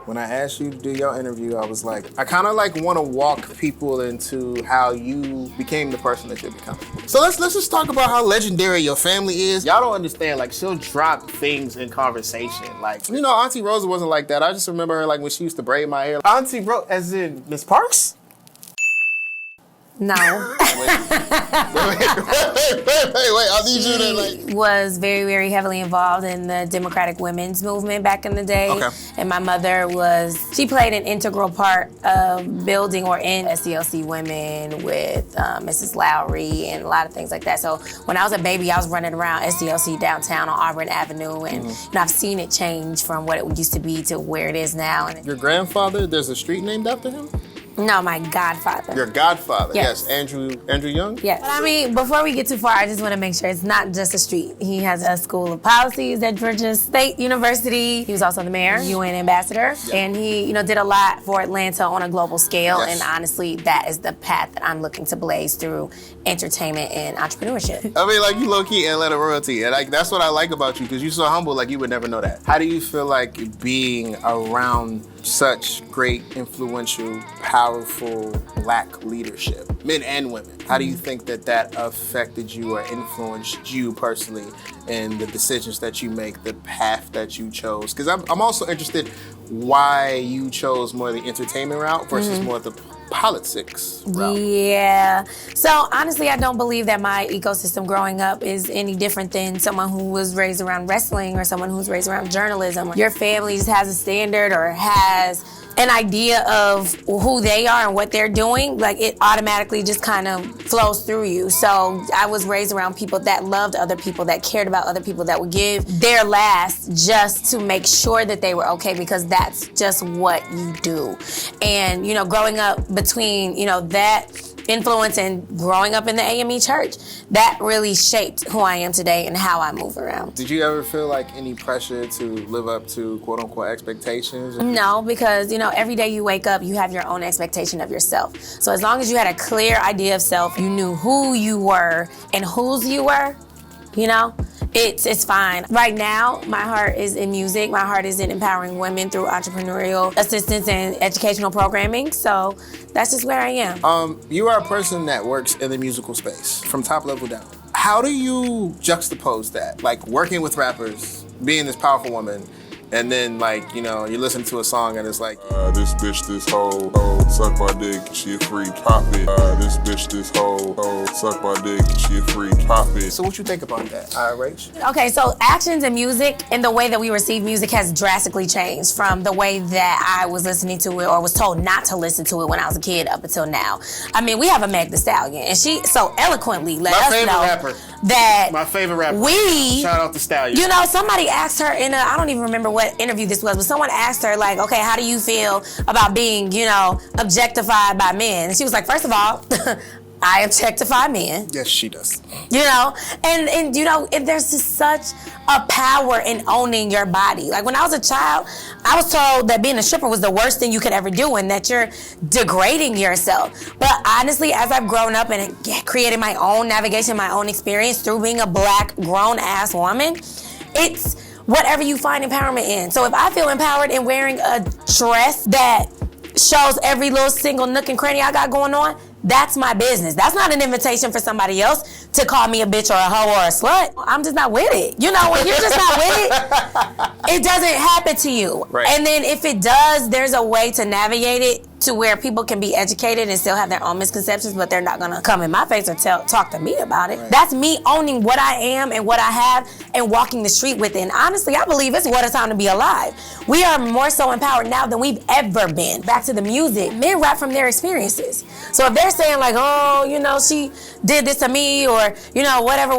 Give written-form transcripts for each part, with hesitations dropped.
When I asked you to do your interview, I was like, I kind of like want to walk people into how you became the person that you're becoming. So let's just talk about how legendary your family is. Y'all don't understand, like she'll drop things in conversation. Like, you know, Auntie Rosa wasn't like that. I just remember her like when she used to braid my hair. Auntie Rosa, as in Miss Parks? No. Wait, I need you to like... was very, very heavily involved in the Democratic women's movement back in the day. Okay. And my mother she played an integral part of building or in SCLC women with Mrs. Lowry and a lot of things like that. So when I was a baby, I was running around SCLC downtown on Auburn Avenue. And you know, I've seen it change from what it used to be to where it is now. And Your grandfather, there's a street named after him? No, my godfather. Your godfather, yes. Andrew Young? Yes. But I mean, before we get too far, I just want to make sure it's not just a street. He has a school of policies at Georgia State University. He was also the mayor, UN ambassador, and he, you know, did a lot for Atlanta on a global scale. Yes. And honestly, that is the path that I'm looking to blaze through entertainment and entrepreneurship. I mean, like, you low-key Atlanta royalty, and like that's what I like about you, because you're so humble, like you would never know that. How do you feel like being around such great, influential, powerful Black leadership, men and women? How do you think that affected you or influenced you personally in the decisions that you make, the path that you chose? Because I'm also interested why you chose more the entertainment route versus more the politics route. Yeah. So honestly, I don't believe that my ecosystem growing up is any different than someone who was raised around wrestling or someone who's raised around journalism. Your family just has a standard or has an idea of who they are and what they're doing. Like, it automatically just kind of flows through you. So I was raised around people that loved other people, that cared about other people, that would give their last just to make sure that they were okay, because that's just what you do. And, you know, growing up between, you know, that influence and growing up in the AME church, that really shaped who I am today and how I move around. Did you ever feel like any pressure to live up to quote unquote expectations? No, because, you know, every day you wake up, you have your own expectation of yourself. So as long as you had a clear idea of self, you knew who you were and whose you were, you know, it's fine. Right now, my heart is in music. My heart is in empowering women through entrepreneurial assistance and educational programming. So that's just where I am. You are a person that works in the musical space from top level down. How do you juxtapose that? Like, working with rappers, being this powerful woman, and then, like, you know, you listen to a song and it's like, this bitch, this hoe, suck my dick, she a freak, pop it. This bitch, this hoe, suck my dick, she a freak, pop it. So what you think about that, Rach? Okay, so actions and music and the way that we receive music has drastically changed from the way that I was listening to it or was told not to listen to it when I was a kid up until now. I mean, we have a Meg Thee Stallion, and she so eloquently let us know rapper. That my favorite rapper. Shout out to Stallion. You know, somebody asked her in I don't even remember what interview this was, but someone asked her, like, okay, how do you feel about being, you know, objectified by men? And she was like, first of all, I objectify men. Yes, she does. You know, and you know, there's just such a power in owning your body. Like, when I was a child, I was told that being a stripper was the worst thing you could ever do and that you're degrading yourself. But honestly, as I've grown up and created my own navigation, my own experience through being a Black grown-ass woman, it's whatever you find empowerment in. So if I feel empowered in wearing a dress that shows every little single nook and cranny I got going on, that's my business. That's not an invitation for somebody else to call me a bitch or a hoe or a slut. I'm just not with it. You know, when you're just not with it, it doesn't happen to you. Right. And then if it does, there's a way to navigate it to where people can be educated and still have their own misconceptions, but they're not gonna come in my face or talk to me about it. Right. That's me owning what I am and what I have and walking the street with it. And honestly, I believe it's what a time to be alive. We are more so empowered now than we've ever been. Back to the music, men rap from their experiences. So if they're saying like, oh, you know, she did this to me or, you know, whatever,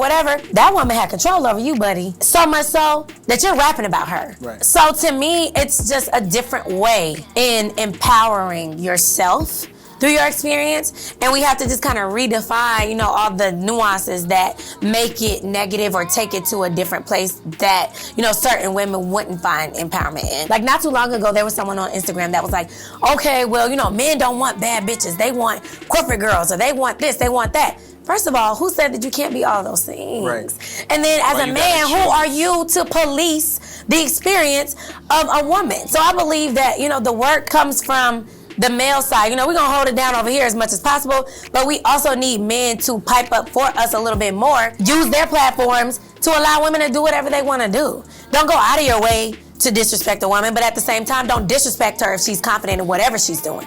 that woman had control over you, buddy. So much so that you're rapping about her. Right. So to me, it's just a different way in empowering yourself through your experience, and we have to just kind of redefine, you know, all the nuances that make it negative or take it to a different place that, you know, certain women wouldn't find empowerment in. Like, not too long ago, there was someone on Instagram that was like, okay, well, you know, men don't want bad bitches. They want corporate girls, or they want this, they want that. First of all, who said that you can't be all those things? Right. And then as a man, who are you to police the experience of a woman. So I believe that, the work comes from the male side. We're going to hold it down over here as much as possible, but we also need men to pipe up for us a little bit more, use their platforms to allow women to do whatever they want to do. Don't go out of your way to disrespect a woman, but at the same time, don't disrespect her if she's confident in whatever she's doing.